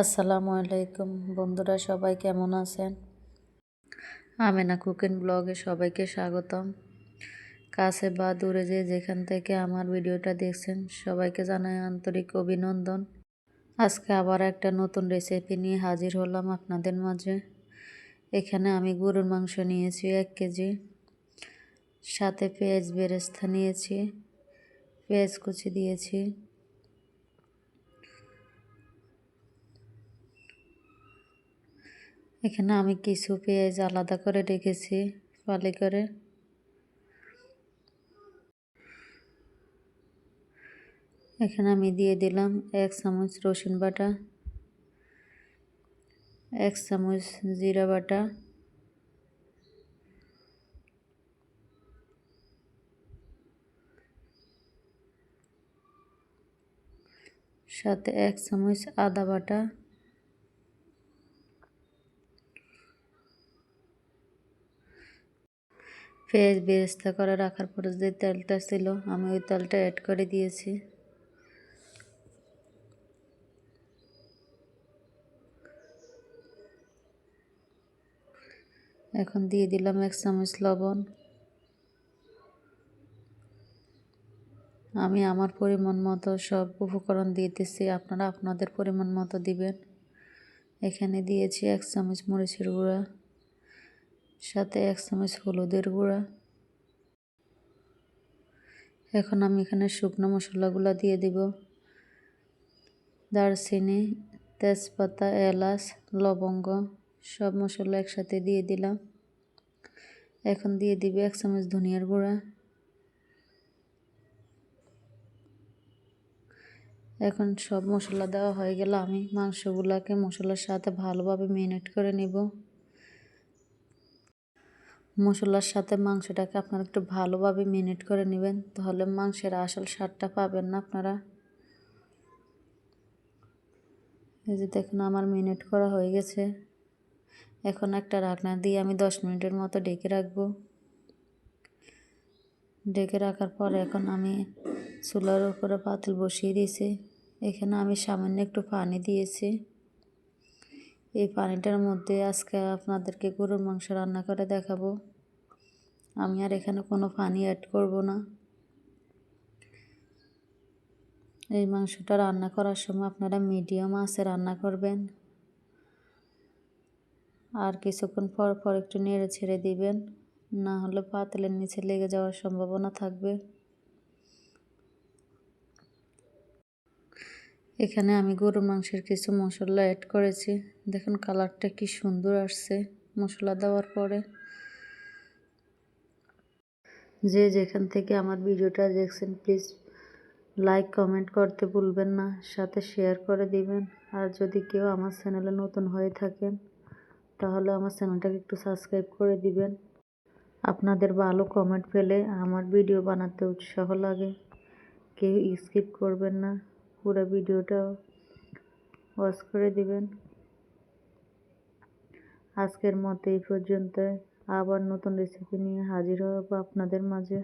আসসালামু আলাইকুম বন্ধুরা, সবাই কেমন আছেন? আমেনা কুকিং ব্লগে সবাইকে স্বাগতম। কাছে বা দূরে যেখান থেকে আমার ভিডিওটা দেখছেন সবাইকে জানাই আন্তরিক অভিনন্দন। আজকে আবার একটা নতুন রেসিপি নিয়ে হাজির হলাম আপনাদের মাঝে। এখানে আমি গরুর মাংস নিয়েছি 1 কেজি, সাথে পেঁয়াজ বেরেস্তা নিয়েছি, পেঁয়াজ কুচি দিয়েছি। এখানে আমি কিছু পেঁয়াজ আলাদা করে রেখেছি ফালি করে। এখানে আমি দিয়ে দিলাম 1 চামচ রসুন বাটা, 1 চামচ জিরা বাটা, সাথে 1 চামচ আদা বাটা, পেঁয়াজ বেরেস্তা করে রাখার পরে যে তেলটা ছিল আমি ওই তেলটা অ্যাড করে দিয়েছি। এখন দিয়ে দিলাম 1 চামচ লবণ। আমি আমার পরিমাণ মতো সব উপকরণ দিতেছি, আপনারা আপনাদের পরিমাণ মতো দিবেন। এখানে দিয়েছি 1 চামচ মরিচের গুঁড়া, সাথে 1 চামচ হলুদের গুঁড়া। এখন আমি এখানে শুকনো মশলাগুলো দিয়ে দিব। দারচিনি, তেজপাতা, এলাচ, লবঙ্গ সব মশলা একসাথে দিয়ে দিলাম। এখন দিয়ে দিব 1 চামচ ধনিয়ার গুঁড়া। এখন সব মশলা দেওয়া হয়ে গেলে আমি মাংসগুলোকে মশলার সাথে ভালোভাবে ম্যারিনেট করে নিব। মশলার সাথে মাংসটাকে আপনারা একটু ভালোভাবে ম্যারিনেট করে নেবেন, তাহলে মাংসের আসল স্বাদটা পাবেন না আপনারা। এই যে দেখুন আমার ম্যারিনেট করা হয়ে গেছে। এখন একটা ঢাকনা দিয়ে আমি 10 মিনিটের মতো ঢেকে রাখবো। ঢেকে রাখার পর এখন আমি চুলার উপরে পাতিল বসিয়ে দিয়েছি। এখানে আমি সামান্য একটু পানি দিয়েছি। এই পানিটার মধ্যে আজকে আপনাদেরকে গরুর মাংস রান্না করে দেখাবো। আমি আর এখানে কোনো পানি অ্যাড করব না। এই মাংসটা রান্না করার সময় আপনারা মিডিয়াম আঁচে রান্না করবেন, আর কিছুক্ষণ পর পর একটু নেড়ে ছেড়ে দিবেন, না হলে পাতিলের নিচে লেগে যাওয়ার সম্ভাবনা থাকবে। এখানে আমি গরুর মাংসের কিছু মশলা অ্যাড করেছি, দেখুন কালারটা কি সুন্দর আসছে মশলা দেওয়ার পরে। যেখান থেকে আমার ভিডিওটা দেখছেন প্লিজ লাইক কমেন্ট করতে ভুলবেন না, সাথে শেয়ার করে দিবেন। আর যদি কেউ আমার চ্যানেলে নতুন হয়ে থাকেন তাহলে আমার চ্যানেলটাকে একটু সাবস্ক্রাইব করে দিবেন। আপনাদের ভালো কমেন্ট পেলে আমার ভিডিও বানাতে উৎসাহ লাগে। কেউ স্কিপ করবেন না, পুরো ভিডিওটা ওয়াচ করে দিবেন। আজকের মতো এই পর্যন্ত, আবার নতুন রেসিপি নিয়ে হাজির হব আপনাদের মাঝে।